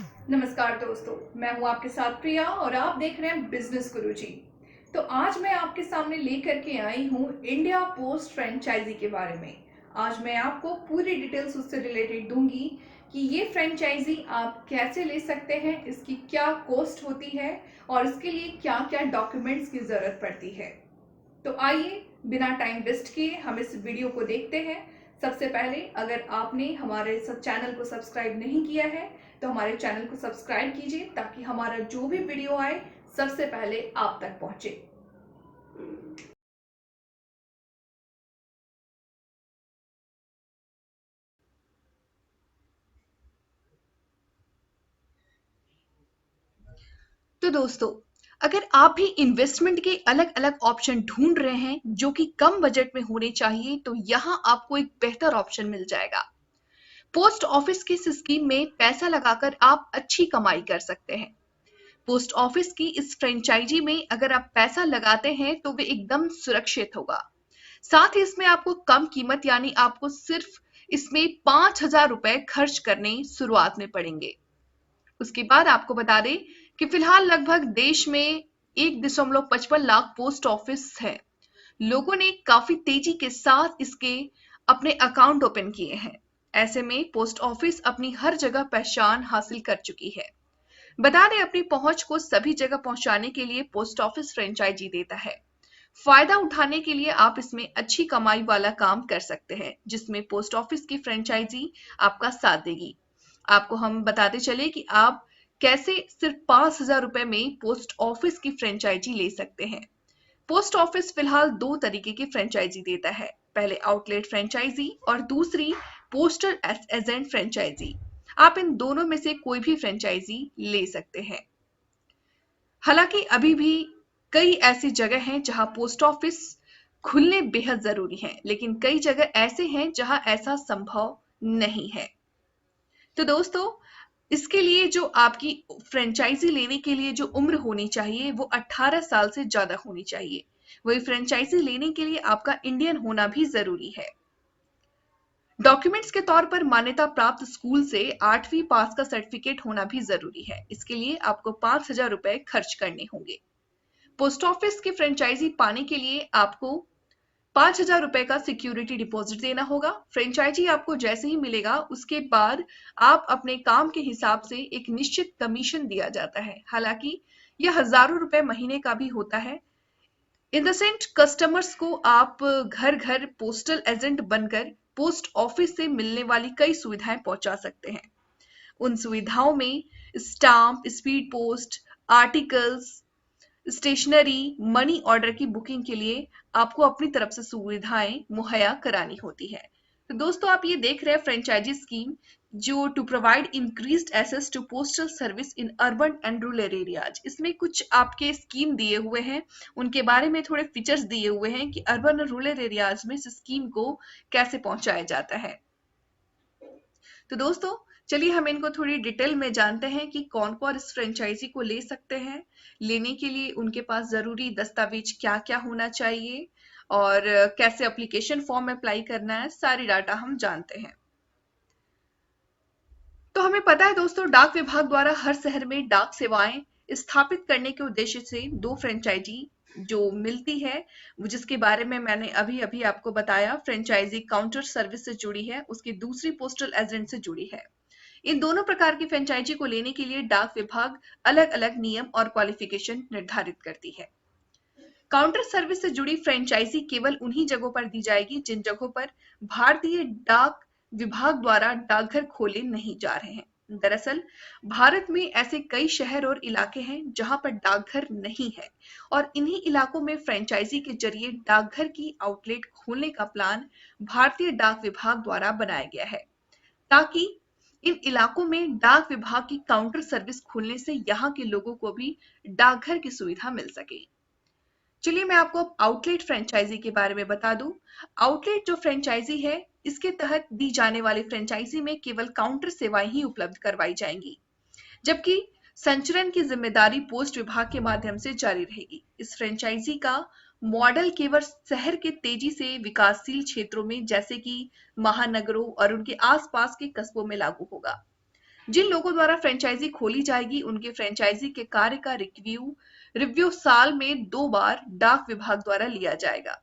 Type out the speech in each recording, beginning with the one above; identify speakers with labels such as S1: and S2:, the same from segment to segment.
S1: नमस्कार दोस्तों, मैं हूं आपके साथ प्रिया और आप देख रहे हैं बिजनेस गुरुजी। तो आज मैं आपके सामने लेकर के आई हूं इंडिया पोस्ट फ्रेंचाइजी के बारे में। आज मैं आपको पूरी डिटेल्स उससे रिलेटेड दूंगी कि ये फ्रेंचाइजी आप कैसे ले सकते हैं, इसकी क्या कॉस्ट होती है और इसके लिए क्या क्या डॉक्यूमेंट्स की ज़रूरत पड़ती है। तो आइए बिना टाइम वेस्ट किए हम इस वीडियो को देखते हैं। सबसे पहले अगर आपने हमारे सब चैनल को सब्सक्राइब नहीं किया है तो हमारे चैनल को सब्सक्राइब कीजिए ताकि हमारा जो भी वीडियो आए सबसे पहले आप तक पहुंचे। तो दोस्तों, अगर आप भी इन्वेस्टमेंट के अलग अलग ऑप्शन ढूंढ रहे हैं जो कि कम बजट में होने चाहिए, तो यहाँ आपको एक बेहतर ऑप्शन मिल जाएगा। पोस्ट ऑफिस की इस स्कीम में पैसा लगाकर आप अच्छी कमाई कर सकते हैं। पोस्ट ऑफिस की इस फ्रेंचाइजी में अगर आप पैसा लगाते हैं तो वे एकदम सुरक्षित होगा। साथ ही इसमें आपको कम कीमत यानी आपको सिर्फ इसमें 5,000 रुपए खर्च करने शुरुआत में पड़ेंगे। उसके बाद आपको बता दें कि फिलहाल लगभग देश में 1.55 लाख पोस्ट ऑफिस है। लोगों ने काफी तेजी के साथ इसके अपने अकाउंट ओपन किए हैं। ऐसे में पोस्ट ऑफिस अपनी हर जगह पहचान हासिल कर चुकी है। बता दें, अपनी पहुंच को सभी जगह पहुंचाने के लिए पोस्ट ऑफिस फ्रेंचाइजी देता है। फायदा उठाने के लिए आप इसमें अच्छी कमाई वाला काम कर सकते हैं जिसमें पोस्ट ऑफिस की फ्रेंचाइजी आपका साथ देगी। आपको हम बताते चले कि आप कैसे सिर्फ 5,000 रुपए में पोस्ट ऑफिस की फ्रेंचाइजी ले सकते हैं। पोस्ट ऑफिस फिलहाल दो तरीके की फ्रेंचाइजी देता है, पहले आउटलेट फ्रेंचाइजी और दूसरी पोस्टल एजेंट फ्रेंचाइजी। आप इन दोनों में से कोई भी फ्रेंचाइजी ले सकते हैं। हालांकि अभी भी कई ऐसी जगह हैं जहां पोस्ट ऑफिस खुलने बेहद जरूरी है, लेकिन कई जगह ऐसे हैं जहां ऐसा संभव नहीं है। तो दोस्तों, इसके लिए जो आपकी फ्रेंचाइजी लेने के लिए जो उम्र होनी चाहिए वो 18 साल से ज्यादा होनी चाहिए। वही फ्रेंचाइजी लेने के लिए आपका इंडियन होना भी जरूरी है। डॉक्यूमेंट्स के तौर पर मान्यता प्राप्त स्कूल से 8वीं पास का सर्टिफिकेट होना भी जरूरी है। इसके लिए आपको 5,000 रुपए खर्च करने होंगे। पोस्ट ऑफिस की फ्रेंचाइजी पाने के लिए आपको 5,000 रुपए का सिक्योरिटी डिपॉजिट देना होगा। फ्रेंचाइजी आपको जैसे ही मिलेगा उसके बाद आप अपने काम के हिसाब से एक निश्चित कमीशन दिया जाता है। हालांकि यह हजारों रुपए महीने का भी होता है। इन द सेंट कस्टमर्स को आप घर घर पोस्टल एजेंट बनकर पोस्ट ऑफिस से मिलने वाली कई सुविधाएं पहुंचा सकते हैं। उन सुविधाओं में stamp, speed post, articles, stationery, money order की बुकिंग के लिए आपको अपनी तरफ से सुविधाएं मुहैया करानी होती है। तो दोस्तों, आप ये देख रहे हैं फ्रेंचाइजी स्कीम जो to provide increased access to postal service in urban and rural areas. इसमें कुछ आपके स्कीम दिए हुए हैं, उनके बारे में थोड़े फीचर्स दिए हुए हैं कि अर्बन और रूरल एरियाज में इस स्कीम को कैसे पहुंचाया जाता है। तो दोस्तों, चलिए हम इनको थोड़ी डिटेल में जानते हैं कि कौन कौन इस फ्रेंचाइजी को ले सकते हैं। लेने के लिए उनके पास जरूरी दस्तावेज क्या क्या होना चाहिए और कैसे एप्लीकेशन फॉर्म अप्लाई करना है, सारी डाटा हम जानते हैं। तो हमें पता है दोस्तों, डाक विभाग द्वारा हर शहर में डाक सेवाएं स्थापित करने के उद्देश्य से दो फ्रेंचाइजी जो मिलती है, जिसके बारे में मैंने अभी अभी आपको बताया, फ्रेंचाइजी काउंटर सर्विस से जुड़ी है, उसकी दूसरी पोस्टल एजेंट से जुड़ी है। इन दोनों प्रकार की फ्रेंचाइजी को लेने के लिए डाक विभाग अलग अलग नियम और क्वालिफिकेशन निर्धारित करती है। काउंटर सर्विस से जुड़ी फ्रेंचाइजी केवल उन्हीं जगहों पर दी जाएगी जिन जगहों पर भारतीय डाक विभाग द्वारा डाकघर खोले नहीं जा रहे हैं। दरअसल भारत में ऐसे कई शहर और इलाके हैं जहां पर डाकघर नहीं है और इन्हीं इलाकों में फ्रेंचाइजी के जरिए डाकघर की आउटलेट खोलने का प्लान भारतीय डाक विभाग द्वारा बनाया गया है, ताकि इन इलाकों में डाक विभाग की काउंटर सर्विस खुलने से यहाँ के लोगों को भी डाकघर की सुविधा मिल सके। चलिए मैं आपको अब आउटलेट फ्रेंचाइजी के बारे में बता दूं। आउटलेट जो फ्रेंचाइजी है, इसके तहत दी जाने वाली फ्रेंचाइजी में केवल काउंटर सेवाएं ही उपलब्ध करवाई जाएंगी, जबकि संचरण की जिम्मेदारी पोस्ट विभाग के माध्यम से जारी रहेगी। इस फ्रेंचाइजी का मॉडल केवल शहर के तेजी से विकासशील क्षेत्रों में जैसे कि महानगरों और उनके आसपास के कस्बों में लागू होगा। जिन लोगों द्वारा फ्रेंचाइजी खोली जाएगी उनके फ्रेंचाइजी के कार्य का रिव्यू साल में 2 बार डाक विभाग द्वारा लिया जाएगा।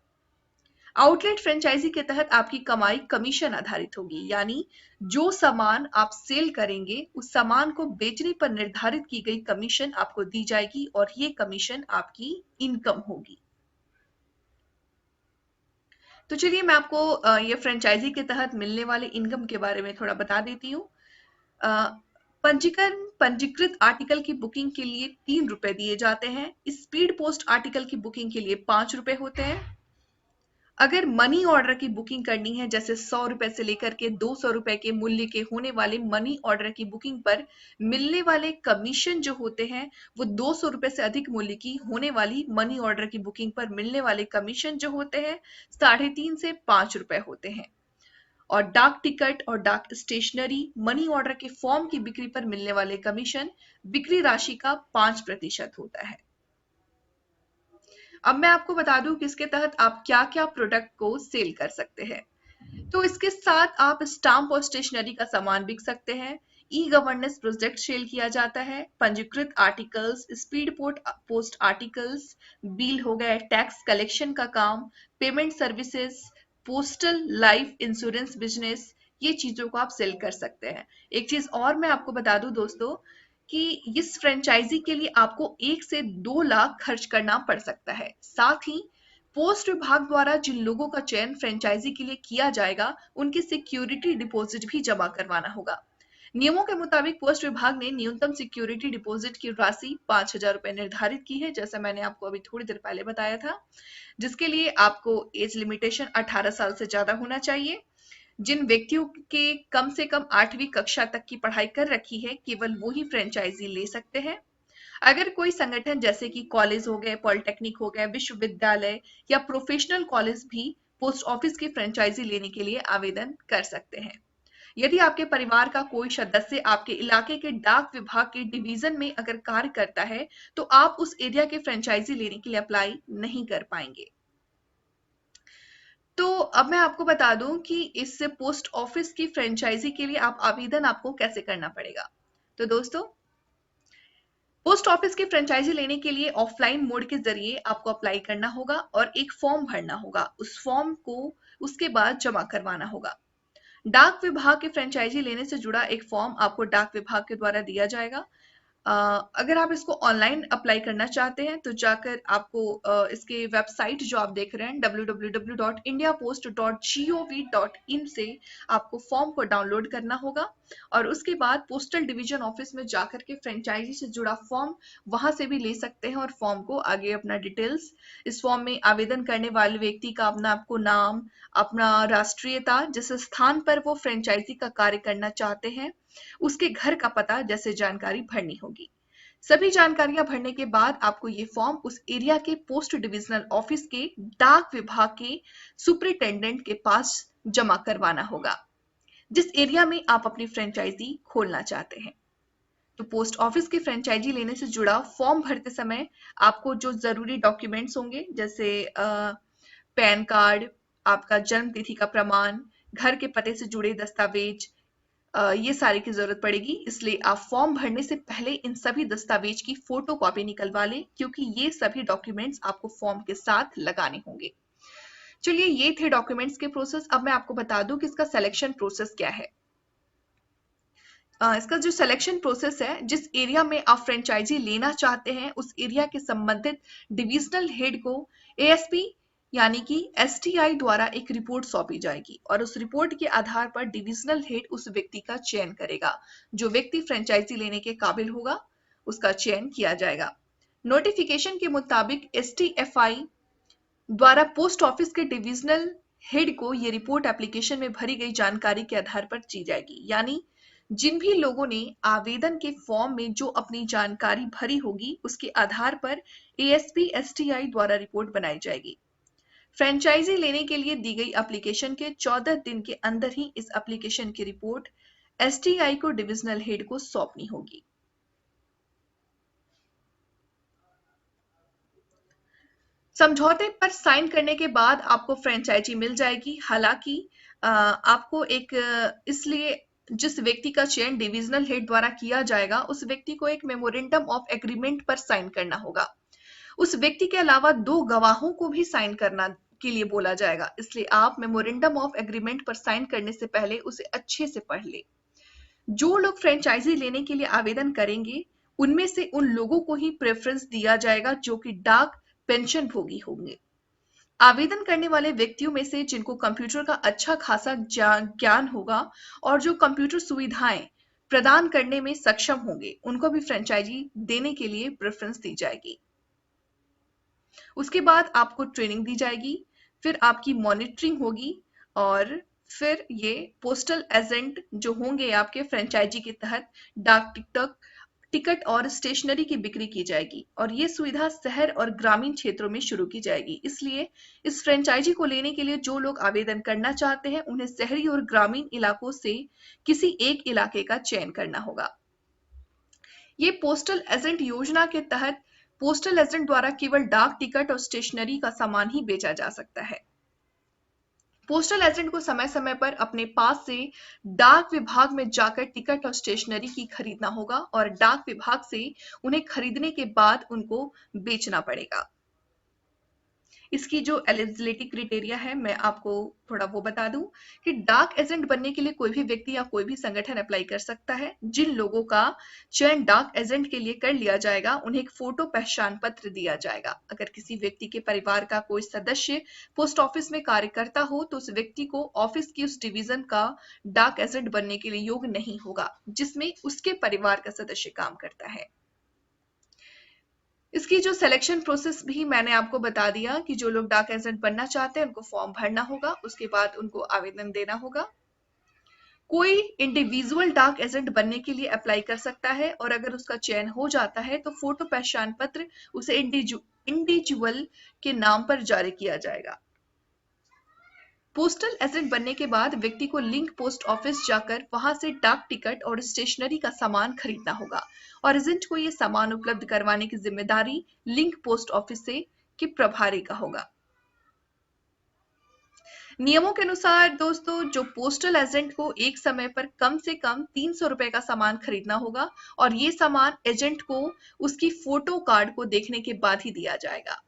S1: आउटलेट फ्रेंचाइजी के तहत आपकी कमाई कमीशन आधारित होगी, यानी जो सामान आप सेल करेंगे उस सामान को बेचने पर निर्धारित की गई कमीशन आपको दी जाएगी और ये कमीशन आपकी इनकम होगी। तो चलिए मैं आपको ये फ्रेंचाइजी के तहत मिलने वाले इनकम के बारे में थोड़ा बता देती हूँ। पंजीकृत आर्टिकल की बुकिंग के लिए 3 रुपए दिए जाते हैं। स्पीड पोस्ट आर्टिकल की बुकिंग के लिए 5 रुपए होते हैं। अगर मनी ऑर्डर की बुकिंग करनी है, जैसे 100 रुपए से लेकर के 200 रुपए के मूल्य के होने वाले मनी ऑर्डर की बुकिंग पर मिलने वाले कमीशन जो होते हैं वो 200 रुपए से अधिक मूल्य की होने वाली मनी ऑर्डर की बुकिंग पर मिलने वाले कमीशन जो होते हैं 3.5 से 5 रुपए होते हैं। और डाक टिकट और डाक स्टेशनरी मनी ऑर्डर के फॉर्म की बिक्री पर मिलने वाले कमीशन बिक्री राशि का 5% होता है। अब मैं आपको बता दूं कि इसके तहत आप क्या क्या प्रोडक्ट को सेल कर सकते हैं। तो इसके साथ आप स्टाम्प और स्टेशनरी का सामान बिक सकते हैं। ई गवर्नेंस प्रोजेक्ट सेल किया जाता है। पंजीकृत articles, speed post articles, bill हो गए, टैक्स कलेक्शन का काम, payment services, postal life insurance business, ये चीजों को आप सेल कर सकते हैं। एक चीज और मैं आपको बता दूं दोस्तों कि इस फ्रेंचाइजी के लिए आपको 1 से 2 लाख खर्च करना पड़ सकता है। साथ ही पोस्ट विभाग द्वारा जिन लोगों का चयन फ्रेंचाइजी के लिए किया जाएगा उनकी सिक्योरिटी डिपॉजिट भी जमा करवाना होगा। नियमों के मुताबिक पोस्ट विभाग ने न्यूनतम सिक्योरिटी डिपॉजिट की राशि 5,000 रुपए निर्धारित की है, जैसा मैंने आपको अभी थोड़ी देर पहले बताया था, जिसके लिए आपको एज लिमिटेशन 18 साल से ज्यादा होना चाहिए। जिन व्यक्तियों के कम से कम 8वीं कक्षा तक की पढ़ाई कर रखी है केवल वो ही फ्रेंचाइजी ले सकते हैं। अगर कोई संगठन जैसे कि कॉलेज हो गए, पॉलिटेक्निक हो गए, विश्वविद्यालय या प्रोफेशनल कॉलेज भी पोस्ट ऑफिस की फ्रेंचाइजी लेने के लिए आवेदन कर सकते हैं। यदि आपके परिवार का कोई सदस्य आपके इलाके के डाक विभाग के डिवीजन में अगर कार्य करता है तो आप उस एरिया के फ्रेंचाइजी लेने के लिए अप्लाई नहीं कर पाएंगे। तो अब मैं आपको बता दूं कि इस पोस्ट ऑफिस की फ्रेंचाइजी के लिए आवेदन आपको कैसे करना पड़ेगा। तो दोस्तों, पोस्ट ऑफिस की फ्रेंचाइजी लेने के लिए ऑफलाइन मोड के जरिए आपको अप्लाई करना होगा और एक फॉर्म भरना होगा। उस फॉर्म को उसके बाद जमा करवाना होगा। डाक विभाग की फ्रेंचाइजी लेने से जुड़ा एक फॉर्म आपको डाक विभाग के द्वारा दिया जाएगा। अगर आप इसको ऑनलाइन अप्लाई करना चाहते हैं तो जाकर आपको इसके वेबसाइट जो आप देख रहे हैं www.indiapost.gov.in से आपको फॉर्म को डाउनलोड करना होगा और उसके बाद पोस्टल डिवीजन ऑफिस में जाकर के फ्रेंचाइजी से जुड़ा फॉर्म वहां से भी ले सकते हैं और फॉर्म को आगे अपना डिटेल्स, इस फॉर्म में आवेदन करने वाले व्यक्ति का अपना आपको नाम, अपना राष्ट्रीयता, जिस स्थान पर वो फ्रेंचाइजी का कार्य करना चाहते हैं उसके घर का पता जैसे जानकारी भरनी होगी। सभी जानकारियां भरने के बाद आपको ये फॉर्म उस एरिया के पोस्ट डिविजनल ऑफिस के डाक विभाग के सुपरिटेंडेंट के पास जमा करवाना होगा, जिस एरिया में आप अपनी फ्रेंचाइजी खोलना चाहते हैं। तो पोस्ट ऑफिस की फ्रेंचाइजी लेने से जुड़ा फॉर्म भरते समय आपको जो जरूरी डॉक्यूमेंट्स होंगे, जैसे पैन कार्ड, आपका जन्म तिथि का प्रमाण, घर के पते से जुड़े दस्तावेज, ये सारी की जरूरत पड़ेगी। इसलिए आप फॉर्म भरने से पहले इन सभी दस्तावेज की फोटो कॉपी निकलवा लें, क्योंकि ये सभी डॉक्यूमेंट्स आपको फॉर्म के साथ लगाने होंगे। चलिए, ये थे डॉक्यूमेंट्स के प्रोसेस। अब मैं आपको बता दूं कि इसका सिलेक्शन प्रोसेस क्या है। इसका जो सिलेक्शन प्रोसेस है, जिस एरिया में आप फ्रेंचाइजी लेना चाहते हैं उस एरिया के संबंधित डिविजनल हेड को एएसपी यानी कि एसटीआई द्वारा एक रिपोर्ट सौंपी जाएगी और उस रिपोर्ट के आधार पर डिविजनल हेड उस व्यक्ति का चयन करेगा। जो व्यक्ति फ्रेंचाइजी लेने के काबिल होगा उसका चयन किया जाएगा। नोटिफिकेशन के मुताबिक एसटीएफआई द्वारा पोस्ट ऑफिस के डिविजनल हेड को ये रिपोर्ट एप्लीकेशन में भरी गई जानकारी के आधार पर दी जाएगी, यानी जिन भी लोगों ने आवेदन के फॉर्म में जो अपनी जानकारी भरी होगी उसके आधार पर एएसपी एसटीआई द्वारा रिपोर्ट बनाई जाएगी। फ्रेंचाइजी लेने के लिए दी गई एप्लीकेशन के 14 दिन के अंदर ही इस एप्लीकेशन की रिपोर्ट एसटीआई को डिविजनल हेड को सौंपनी होगी। समझौते पर साइन करने के बाद आपको फ्रेंचाइजी मिल जाएगी। हालांकि आपको एक इसलिए जिस व्यक्ति का चयन डिविजनल हेड द्वारा किया जाएगा, उस व्यक्ति को एक मेमोरेंडम ऑफ एग्रीमेंट पर साइन करना होगा। उस व्यक्ति के अलावा 2 गवाहों को भी साइन करना के लिए बोला जाएगा, इसलिए आप मेमोरेंडम ऑफ एग्रीमेंट पर साइन करने से पहले उसे अच्छे से पढ़ लें। जो लोग फ्रेंचाइजी लेने के लिए आवेदन करेंगे, उनमें से उन लोगों को ही प्रेफरेंस दिया जाएगा जो कि डाक पेंशन भोगी होंगे। आवेदन करने वाले व्यक्तियों में से जिनको कंप्यूटर का अच्छा खासा ज्ञान होगा और जो कंप्यूटर सुविधाएं प्रदान करने में सक्षम होंगे, उनको भी फ्रेंचाइजी देने के लिए प्रेफरेंस दी जाएगी। उसके बाद आपको ट्रेनिंग दी जाएगी, फिर आपकी मॉनिटरिंग होगी और फिर ये पोस्टल एजेंट जो होंगे आपके फ्रेंचाइजी के तहत डाक टिकट और स्टेशनरी की बिक्री की जाएगी और ये सुविधा शहर और ग्रामीण क्षेत्रों में शुरू की जाएगी। इसलिए इस फ्रेंचाइजी को लेने के लिए जो लोग आवेदन करना चाहते हैं, उन्हें शहरी और ग्रामीण इलाकों से किसी एक इलाके का चयन करना होगा। ये पोस्टल एजेंट योजना के तहत पोस्टल एजेंट द्वारा केवल डाक टिकट और स्टेशनरी का सामान ही बेचा जा सकता है। पोस्टल एजेंट को समय समय पर अपने पास से डाक विभाग में जाकर टिकट और स्टेशनरी की खरीदना होगा और डाक विभाग से उन्हें खरीदने के बाद उनको बेचना पड़ेगा। इसकी जो एलिजिबिलिटी क्राइटेरिया है, मैं आपको थोड़ा वो बता दूं कि डाक एजेंट बनने के लिए कोई भी व्यक्ति या कोई भी संगठन अप्लाई कर सकता है। जिन लोगों का चयन डाक एजेंट के लिए कर लिया जाएगा, उन्हें एक फोटो पहचान पत्र दिया जाएगा। अगर किसी व्यक्ति के परिवार का कोई सदस्य पोस्ट ऑफिस में कार्य करता हो तो उस व्यक्ति को ऑफिस की उस डिवीजन का डाक एजेंट बनने के लिए योग्य नहीं होगा जिसमें उसके परिवार का सदस्य काम करता है। इसकी जो सिलेक्शन प्रोसेस भी मैंने आपको बता दिया कि जो लोग डाक एजेंट बनना चाहते हैं उनको फॉर्म भरना होगा, उसके बाद उनको आवेदन देना होगा। कोई इंडिविजुअल डाक एजेंट बनने के लिए अप्लाई कर सकता है और अगर उसका चयन हो जाता है तो फोटो पहचान पत्र उसे इंडिविजुअल के नाम पर जारी किया जाएगा। पोस्टल एजेंट बनने के बाद व्यक्ति को लिंक पोस्ट ऑफिस जाकर वहां से डाक टिकट और स्टेशनरी का सामान खरीदना होगा और एजेंट को यह सामान उपलब्ध करवाने की जिम्मेदारी लिंक पोस्ट ऑफिस के प्रभारी का होगा। नियमों के अनुसार दोस्तों, जो पोस्टल एजेंट को एक समय पर कम से कम 300 रुपए का सामान खरीदना होगा और ये सामान एजेंट को उसकी फोटो कार्ड को देखने के बाद ही दिया जाएगा।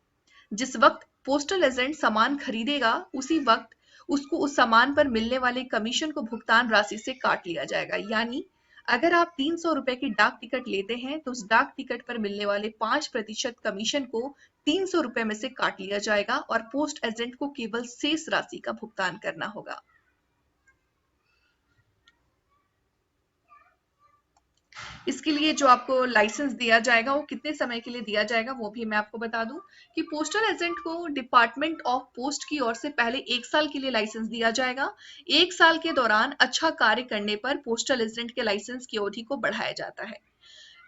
S1: जिस वक्त पोस्टल एजेंट सामान खरीदेगा, उसी वक्त उसको उस सामान पर मिलने वाले कमीशन को भुगतान राशि से काट लिया जाएगा। यानी अगर आप 300 रुपए की डाक टिकट लेते हैं तो उस डाक टिकट पर मिलने वाले 5% कमीशन को 300 रुपए में से काट लिया जाएगा और पोस्ट एजेंट को केवल शेष राशि का भुगतान करना होगा। इसके लिए जो आपको लाइसेंस दिया जाएगा वो कितने समय के लिए दिया जाएगा वो भी मैं आपको बता दूं कि पोस्टल एजेंट को डिपार्टमेंट ऑफ पोस्ट की ओर से पहले 1 साल के लिए लाइसेंस दिया जाएगा। 1 साल के दौरान अच्छा कार्य करने पर पोस्टल एजेंट के लाइसेंस की अवधि को बढ़ाया जाता है।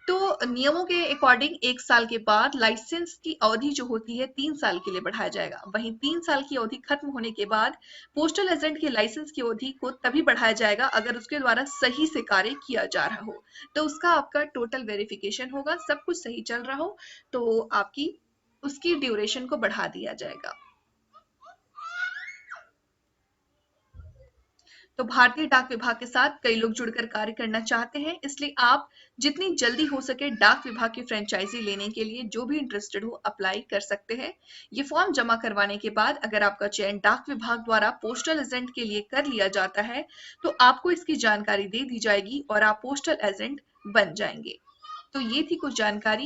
S1: तो नियमों के अकॉर्डिंग 1 साल के बाद लाइसेंस की अवधि जो होती है 3 साल के लिए बढ़ाया जाएगा। वहीं 3 साल की अवधि खत्म होने के बाद पोस्टल एजेंट की लाइसेंस की अवधि को तभी बढ़ाया जाएगा अगर उसके द्वारा सही से कार्य किया जा रहा हो। तो उसका आपका टोटल वेरिफिकेशन होगा, सब कुछ सही चल रहा हो तो आपकी उसकी ड्यूरेशन को बढ़ा दिया जाएगा। तो भारतीय डाक विभाग के साथ कई लोग जुड़कर कार्य करना चाहते हैं, इसलिए आप जितनी जल्दी हो सके डाक विभाग की फ्रेंचाइजी लेने के लिए जो भी इंटरेस्टेड हो अप्लाई कर सकते हैं। ये फॉर्म जमा करवाने के बाद अगर आपका चयन डाक विभाग द्वारा पोस्टल एजेंट के लिए कर लिया जाता है तो आपको इसकी जानकारी दे दी जाएगी और आप पोस्टल एजेंट बन जाएंगे। तो ये थी कुछ जानकारी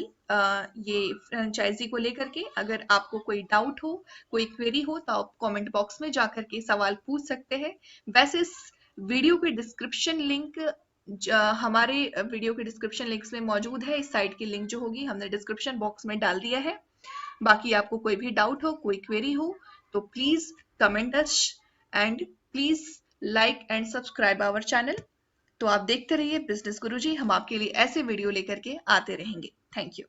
S1: ये फ्रेंचाइजी को लेकर के। अगर आपको कोई डाउट हो, कोई क्वेरी हो तो आप कमेंट बॉक्स में जाकर के सवाल पूछ सकते हैं। वैसे इस वीडियो के डिस्क्रिप्शन लिंक हमारे वीडियो के डिस्क्रिप्शन लिंक्स में मौजूद है। इस साइट की लिंक जो होगी हमने डिस्क्रिप्शन बॉक्स में डाल दिया है। बाकी आपको कोई भी डाउट हो, कोई क्वेरी हो तो please comment us and please like and subscribe our channel. तो आप देखते रहिए बिजनेस गुरुजी, हम आपके लिए ऐसे वीडियो लेकर के आते रहेंगे। Thank you.